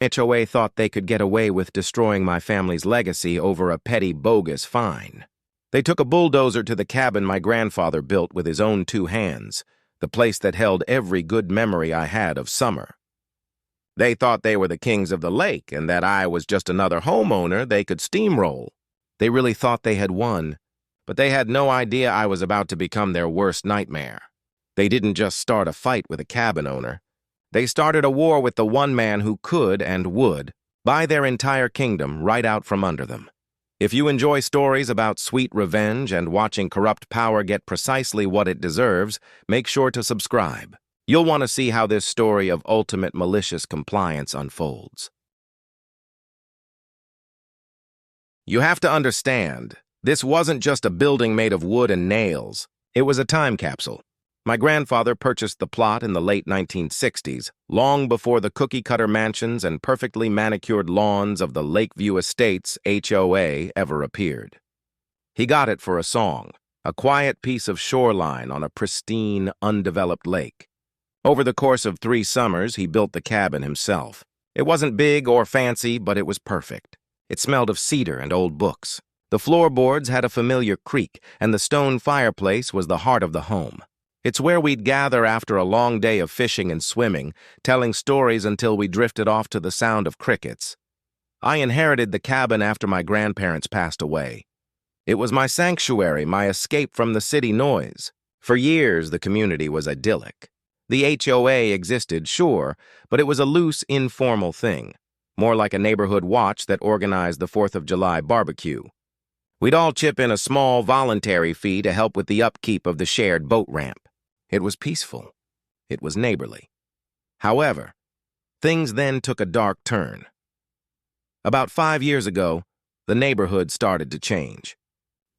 HOA thought they could get away with destroying my family's legacy over a petty bogus fine. They took a bulldozer to the cabin my grandfather built with his own 2 hands, the place that held every good memory I had of summer. They thought they were the kings of the lake and that I was just another homeowner they could steamroll. They really thought they had won, but they had no idea I was about to become their worst nightmare. They didn't just start a fight with a cabin owner. They started a war with the one man who could and would buy their entire kingdom right out from under them. If you enjoy stories about sweet revenge and watching corrupt power get precisely what it deserves, make sure to subscribe. You'll want to see how this story of ultimate malicious compliance unfolds. You have to understand, this wasn't just a building made of wood and nails. It was a time capsule. My grandfather purchased the plot in the late 1960s, long before the cookie-cutter mansions and perfectly manicured lawns of the Lakeview Estates HOA ever appeared. He got it for a song, a quiet piece of shoreline on a pristine, undeveloped lake. Over the course of 3 summers, he built the cabin himself. It wasn't big or fancy, but it was perfect. It smelled of cedar and old books. The floorboards had a familiar creak, and the stone fireplace was the heart of the home. It's where we'd gather after a long day of fishing and swimming, telling stories until we drifted off to the sound of crickets. I inherited the cabin after my grandparents passed away. It was my sanctuary, my escape from the city noise. For years, the community was idyllic. The HOA existed, sure, but it was a loose, informal thing, more like a neighborhood watch that organized the 4th of July barbecue. We'd all chip in a small, voluntary fee to help with the upkeep of the shared boat ramp. It was peaceful. It was neighborly. However, things then took a dark turn. About 5 years ago, the neighborhood started to change.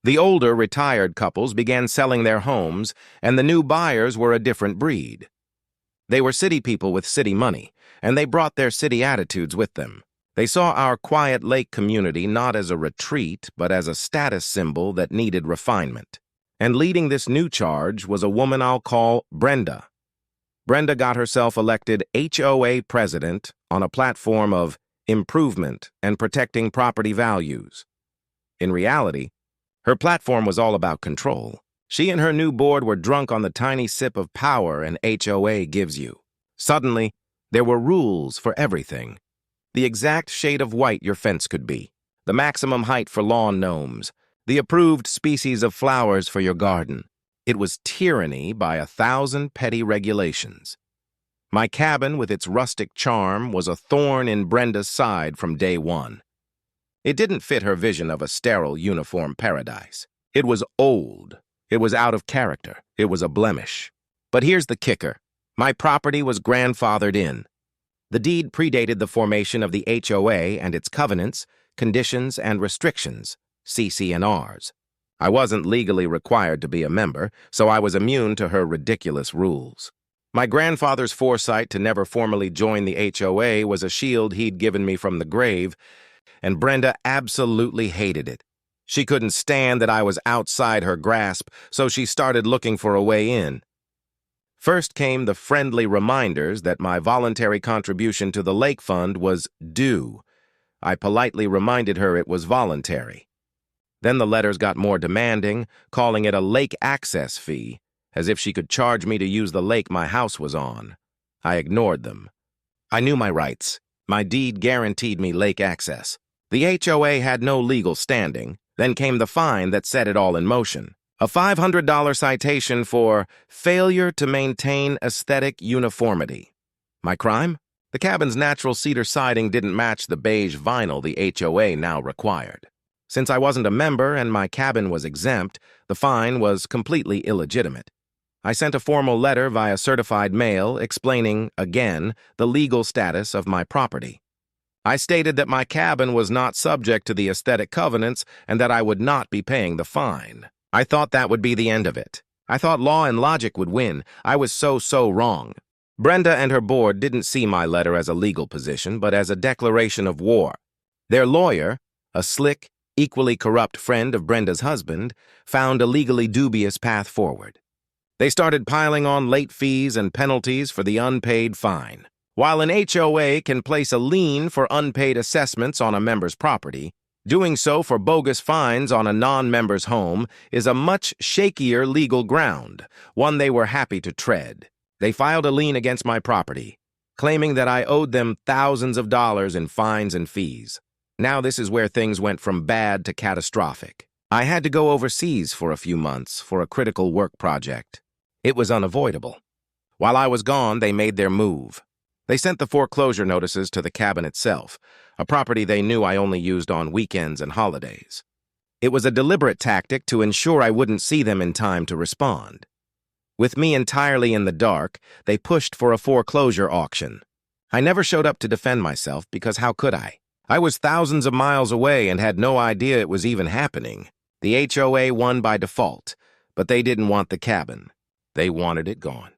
The older, retired couples began selling their homes, and the new buyers were a different breed. They were city people with city money, and they brought their city attitudes with them. They saw our quiet lake community not as a retreat, but as a status symbol that needed refinement. And leading this new charge was a woman I'll call Brenda. Brenda got herself elected HOA president on a platform of improvement and protecting property values. In reality, her platform was all about control. She and her new board were drunk on the tiny sip of power an HOA gives you. Suddenly, there were rules for everything. The exact shade of white your fence could be, the maximum height for lawn gnomes, the approved species of flowers for your garden. It was tyranny by 1,000 petty regulations. My cabin, with its rustic charm, was a thorn in Brenda's side from day one. It didn't fit her vision of a sterile, uniform paradise. It was old. It was out of character. It was a blemish. But here's the kicker. My property was grandfathered in. The deed predated the formation of the HOA and its covenants, conditions, and restrictions, CC&Rs. I wasn't legally required to be a member, so I was immune to her ridiculous rules. My grandfather's foresight to never formally join the HOA was a shield he'd given me from the grave, and Brenda absolutely hated it. She couldn't stand that I was outside her grasp, so she started looking for a way in. First came the friendly reminders that my voluntary contribution to the Lake Fund was due. I politely reminded her it was voluntary. Then the letters got more demanding, calling it a lake access fee, as if she could charge me to use the lake my house was on. I ignored them. I knew my rights. My deed guaranteed me lake access. The HOA had no legal standing. Then came the fine that set it all in motion. A $500 citation for failure to maintain aesthetic uniformity. My crime? The cabin's natural cedar siding didn't match the beige vinyl the HOA now required. Since I wasn't a member and my cabin was exempt, the fine was completely illegitimate. I sent a formal letter via certified mail explaining, again, the legal status of my property. I stated that my cabin was not subject to the aesthetic covenants and that I would not be paying the fine. I thought that would be the end of it. I thought law and logic would win. I was so wrong. Brenda and her board didn't see my letter as a legal position, but as a declaration of war. Their lawyer, a slick, equally corrupt friend of Brenda's husband, found a legally dubious path forward. They started piling on late fees and penalties for the unpaid fine. While an HOA can place a lien for unpaid assessments on a member's property, doing so for bogus fines on a non-member's home is a much shakier legal ground, one they were happy to tread. They filed a lien against my property, claiming that I owed them thousands of dollars in fines and fees. Now this is where things went from bad to catastrophic. I had to go overseas for a few months for a critical work project. It was unavoidable. While I was gone, they made their move. They sent the foreclosure notices to the cabin itself, a property they knew I only used on weekends and holidays. It was a deliberate tactic to ensure I wouldn't see them in time to respond. With me entirely in the dark, they pushed for a foreclosure auction. I never showed up to defend myself because how could I? I was thousands of miles away and had no idea it was even happening. The HOA won by default, but they didn't want the cabin. They wanted it gone.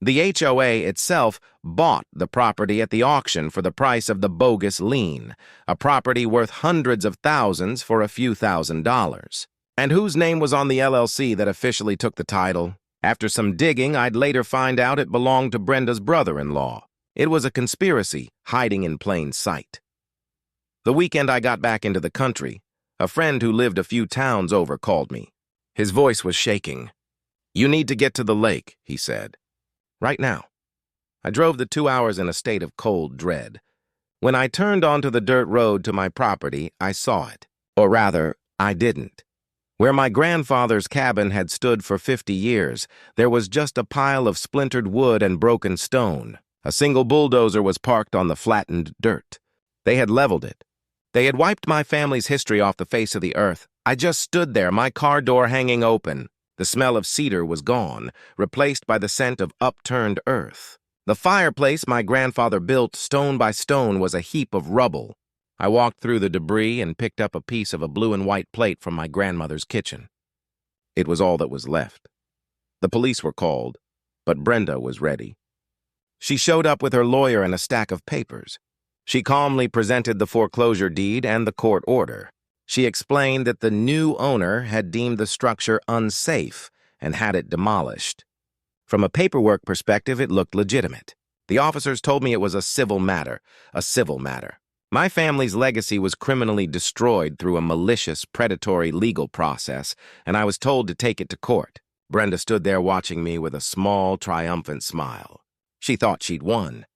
The HOA itself bought the property at the auction for the price of the bogus lien, a property worth hundreds of thousands for a few $1,000s. And whose name was on the LLC that officially took the title? After some digging, I'd later find out it belonged to Brenda's brother-in-law. It was a conspiracy hiding in plain sight. The weekend I got back into the country, a friend who lived a few towns over called me. His voice was shaking. "You need to get to the lake," he said. "Right now." I drove the 2 hours in a state of cold dread. When I turned onto the dirt road to my property, I saw it. Or rather, I didn't. Where my grandfather's cabin had stood for 50 years, there was just a pile of splintered wood and broken stone. A single bulldozer was parked on the flattened dirt. They had leveled it. They had wiped my family's history off the face of the earth. I just stood there, my car door hanging open. The smell of cedar was gone, replaced by the scent of upturned earth. The fireplace my grandfather built stone by stone was a heap of rubble. I walked through the debris and picked up a piece of a blue and white plate from my grandmother's kitchen. It was all that was left. The police were called, but Brenda was ready. She showed up with her lawyer and a stack of papers. She calmly presented the foreclosure deed and the court order. She explained that the new owner had deemed the structure unsafe and had it demolished. From a paperwork perspective, it looked legitimate. The officers told me it was a civil matter. My family's legacy was criminally destroyed through a malicious, predatory legal process, and I was told to take it to court. Brenda stood there watching me with a small, triumphant smile. She thought she'd won.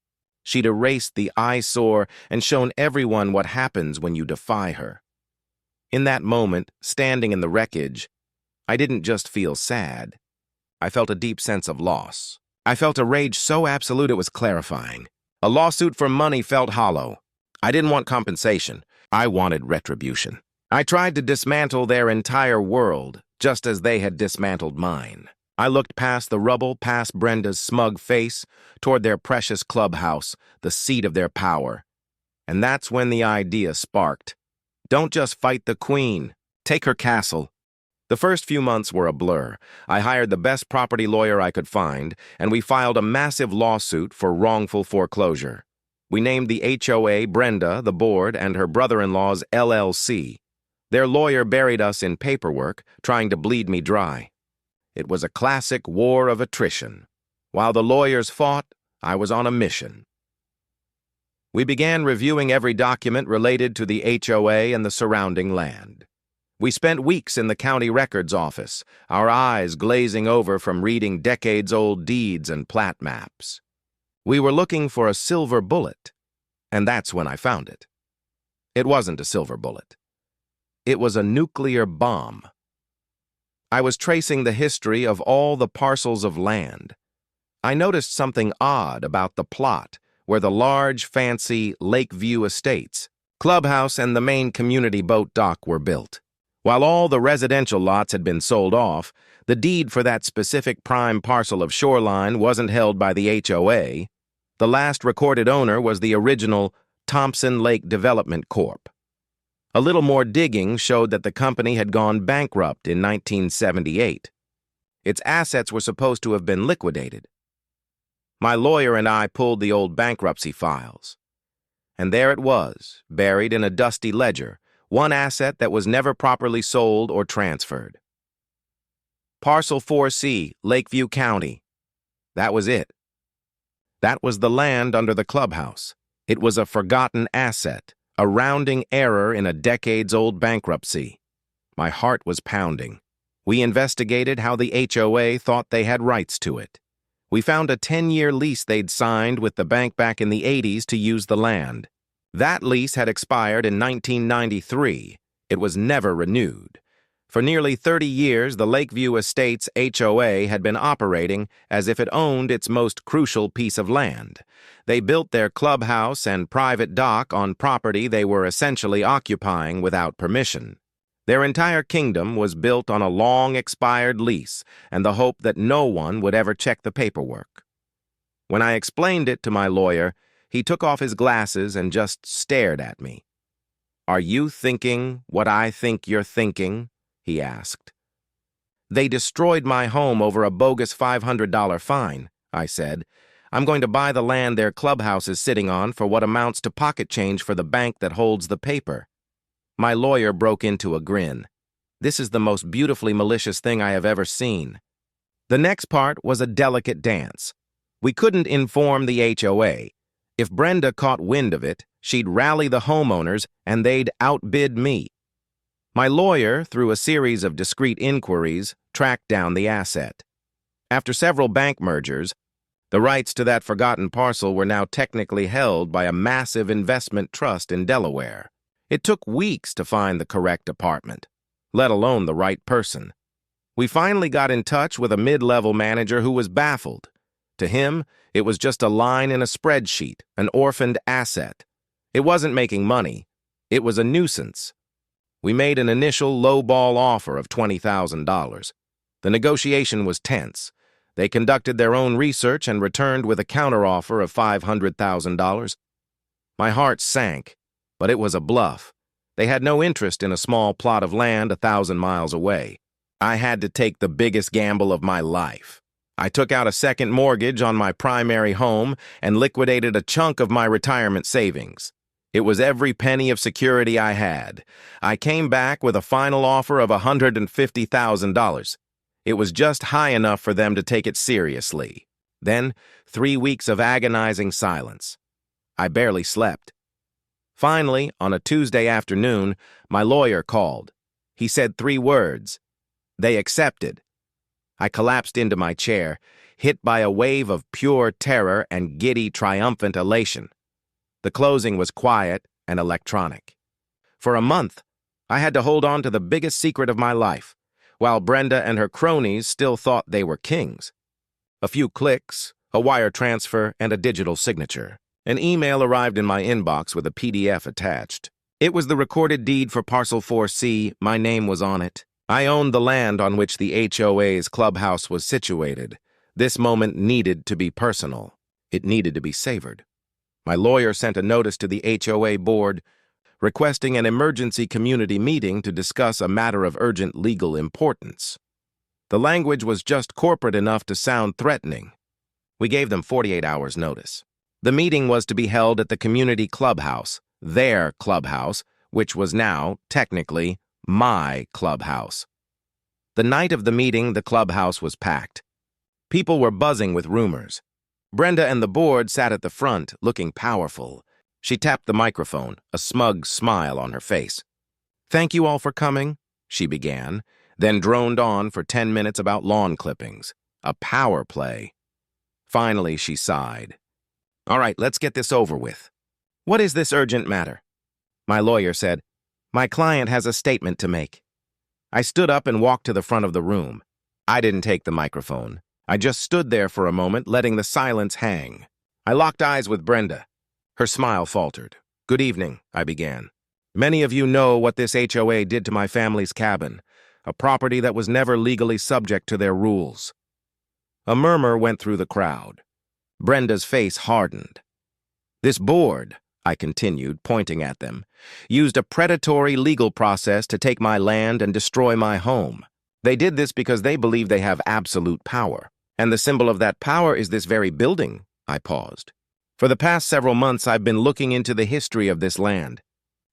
She'd erased the eyesore and shown everyone what happens when you defy her. In that moment, standing in the wreckage, I didn't just feel sad. I felt a deep sense of loss. I felt a rage so absolute it was clarifying. A lawsuit for money felt hollow. I didn't want compensation. I wanted retribution. I tried to dismantle their entire world, just as they had dismantled mine. I looked past the rubble, past Brenda's smug face, toward their precious clubhouse, the seat of their power. And that's when the idea sparked. Don't just fight the queen. Take her castle. The first few months were a blur. I hired the best property lawyer I could find, and we filed a massive lawsuit for wrongful foreclosure. We named the HOA Brenda, the board, and her brother-in-law's LLC. Their lawyer buried us in paperwork, trying to bleed me dry. It was a classic war of attrition. While the lawyers fought, I was on a mission. We began reviewing every document related to the HOA and the surrounding land. We spent weeks in the county records office, our eyes glazing over from reading decades-old deeds and plat maps. We were looking for a silver bullet, and that's when I found it. It wasn't a silver bullet. It was a nuclear bomb. I was tracing the history of all the parcels of land. I noticed something odd about the plot where the large, fancy Lakeview Estates, clubhouse, and the main community boat dock were built. While all the residential lots had been sold off, the deed for that specific prime parcel of shoreline wasn't held by the HOA. The last recorded owner was the original Thompson Lake Development Corp. A little more digging showed that the company had gone bankrupt in 1978. Its assets were supposed to have been liquidated. My lawyer and I pulled the old bankruptcy files. And there it was, buried in a dusty ledger, one asset that was never properly sold or transferred. Parcel 4C, Lakeview County. That was it. That was the land under the clubhouse. It was a forgotten asset, a rounding error in a decades-old bankruptcy. My heart was pounding. We investigated how the HOA thought they had rights to it. We found a 10-year lease they'd signed with the bank back in the 80s to use the land. That lease had expired in 1993. It was never renewed. For nearly 30 years, the Lakeview Estates HOA had been operating as if it owned its most crucial piece of land. They built their clubhouse and private dock on property they were essentially occupying without permission. Their entire kingdom was built on a long-expired lease and the hope that no one would ever check the paperwork. When I explained it to my lawyer, he took off his glasses and just stared at me. "Are you thinking what I think you're thinking?" he asked. "They destroyed my home over a bogus $500 fine," I said. "I'm going to buy the land their clubhouse is sitting on for what amounts to pocket change for the bank that holds the paper." My lawyer broke into a grin. "This is the most beautifully malicious thing I have ever seen." The next part was a delicate dance. We couldn't inform the HOA. If Brenda caught wind of it, she'd rally the homeowners and they'd outbid me. My lawyer, through a series of discreet inquiries, tracked down the asset. After several bank mergers, the rights to that forgotten parcel were now technically held by a massive investment trust in Delaware. It took weeks to find the correct apartment, let alone the right person. We finally got in touch with a mid-level manager who was baffled. To him, it was just a line in a spreadsheet, an orphaned asset. It wasn't making money. It was a nuisance. We made an initial low-ball offer of $20,000. The negotiation was tense. They conducted their own research and returned with a counteroffer of $500,000. My heart sank, but it was a bluff. They had no interest in a small plot of land 1,000 miles away. I had to take the biggest gamble of my life. I took out a second mortgage on my primary home and liquidated a chunk of my retirement savings. It was every penny of security I had. I came back with a final offer of $150,000. It was just high enough for them to take it seriously. Then, 3 weeks of agonizing silence. I barely slept. Finally, on a Tuesday afternoon, my lawyer called. He said 3 words. They accepted. I collapsed into my chair, hit by a wave of pure terror and giddy, triumphant elation. The closing was quiet and electronic. For a month, I had to hold on to the biggest secret of my life, while Brenda and her cronies still thought they were kings. A few clicks, a wire transfer, and a digital signature. An email arrived in my inbox with a PDF attached. It was the recorded deed for Parcel 4C. My name was on it. I owned the land on which the HOA's clubhouse was situated. This moment needed to be personal. It needed to be savored. My lawyer sent a notice to the HOA board requesting an emergency community meeting to discuss a matter of urgent legal importance. The language was just corporate enough to sound threatening. We gave them 48 hours' notice. The meeting was to be held at the community clubhouse, their clubhouse, which was now, technically, my clubhouse. The night of the meeting, the clubhouse was packed. People were buzzing with rumors. Brenda and the board sat at the front, looking powerful. She tapped the microphone, a smug smile on her face. "Thank you all for coming," she began, then droned on for 10 minutes about lawn clippings. A power play. Finally, she sighed. "All right, let's get this over with. What is this urgent matter?" My lawyer said, "My client has a statement to make." I stood up and walked to the front of the room. I didn't take the microphone. I just stood there for a moment, letting the silence hang. I locked eyes with Brenda. Her smile faltered. "Good evening," I began. "Many of you know what this HOA did to my family's cabin, a property that was never legally subject to their rules." A murmur went through the crowd. Brenda's face hardened. "This board," I continued, pointing at them, "used a predatory legal process to take my land and destroy my home. They did this because they believe they have absolute power. And the symbol of that power is this very building." I paused. "For the past several months, I've been looking into the history of this land,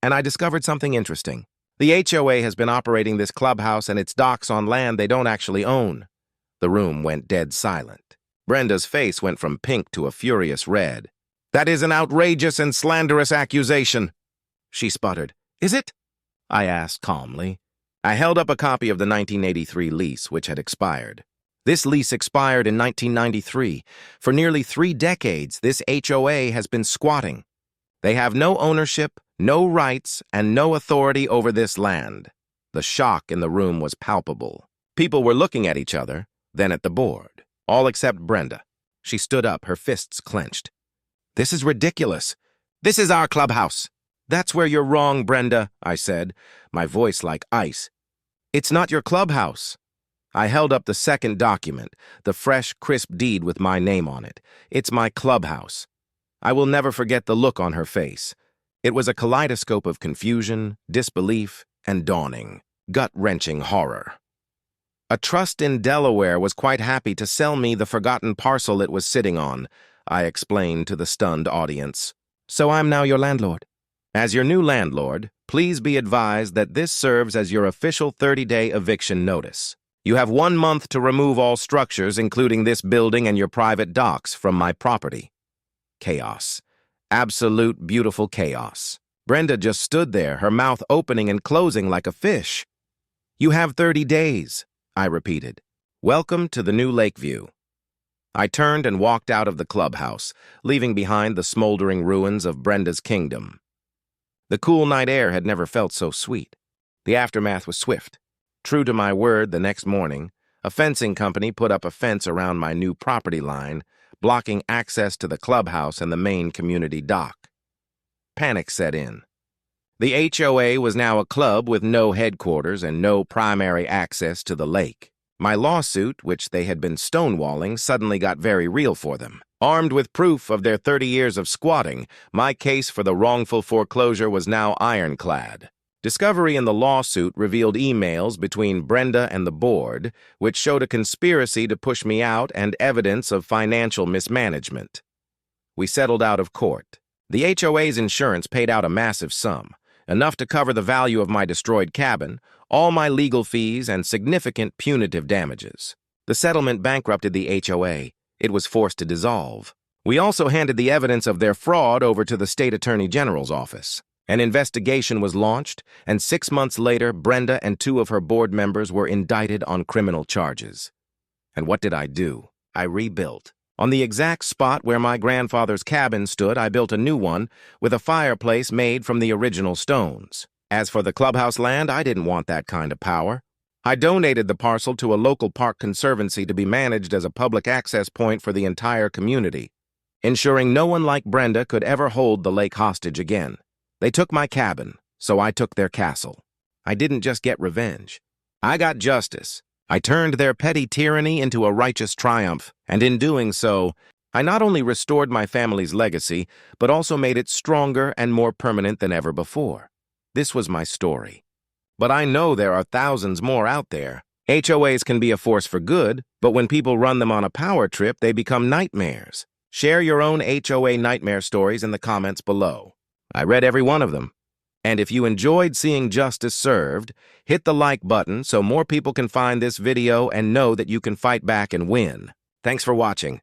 and I discovered something interesting. The HOA has been operating this clubhouse and its docks on land they don't actually own." The room went dead silent. Brenda's face went from pink to a furious red. "That is an outrageous and slanderous accusation," she sputtered. "Is it?" I asked calmly. I held up a copy of the 1983 lease, which had expired. This lease expired in 1993. For nearly 3 decades, this HOA has been squatting. They have no ownership, no rights, and no authority over this land. The shock in the room was palpable. People were looking at each other, then at the board, all except Brenda. She stood up, her fists clenched. "This is ridiculous. This is our clubhouse." "That's where you're wrong, Brenda," I said, my voice like ice. "It's not your clubhouse." I held up the second document, the fresh, crisp deed with my name on it. "It's my clubhouse." I will never forget the look on her face. It was a kaleidoscope of confusion, disbelief, and dawning, gut-wrenching horror. "A trust in Delaware was quite happy to sell me the forgotten parcel it was sitting on," I explained to the stunned audience. "So I'm now your landlord. As your new landlord, please be advised that this serves as your official 30-day eviction notice. You have 1 month to remove all structures, including this building and your private docks, from my property." Chaos. Absolute beautiful chaos. Brenda just stood there, her mouth opening and closing like a fish. "You have 30 days, I repeated. "Welcome to the new Lakeview." I turned and walked out of the clubhouse, leaving behind the smoldering ruins of Brenda's kingdom. The cool night air had never felt so sweet. The aftermath was swift. True to my word, the next morning, a fencing company put up a fence around my new property line, blocking access to the clubhouse and the main community dock. Panic set in. The HOA was now a club with no headquarters and no primary access to the lake. My lawsuit, which they had been stonewalling, suddenly got very real for them. Armed with proof of their 30 years of squatting, my case for the wrongful foreclosure was now ironclad. Discovery in the lawsuit revealed emails between Brenda and the board, which showed a conspiracy to push me out and evidence of financial mismanagement. We settled out of court. The HOA's insurance paid out a massive sum, enough to cover the value of my destroyed cabin, all my legal fees, and significant punitive damages. The settlement bankrupted the HOA. It was forced to dissolve. We also handed the evidence of their fraud over to the State Attorney General's office. An investigation was launched, and 6 months later, Brenda and 2 of her board members were indicted on criminal charges. And what did I do? I rebuilt. On the exact spot where my grandfather's cabin stood, I built a new one with a fireplace made from the original stones. As for the clubhouse land, I didn't want that kind of power. I donated the parcel to a local park conservancy to be managed as a public access point for the entire community, ensuring no one like Brenda could ever hold the lake hostage again. They took my cabin, so I took their castle. I didn't just get revenge. I got justice. I turned their petty tyranny into a righteous triumph, and in doing so, I not only restored my family's legacy, but also made it stronger and more permanent than ever before. This was my story. But I know there are thousands more out there. HOAs can be a force for good, but when people run them on a power trip, they become nightmares. Share your own HOA nightmare stories in the comments below. I read every one of them. And if you enjoyed seeing justice served, hit the like button so more people can find this video and know that you can fight back and win. Thanks for watching.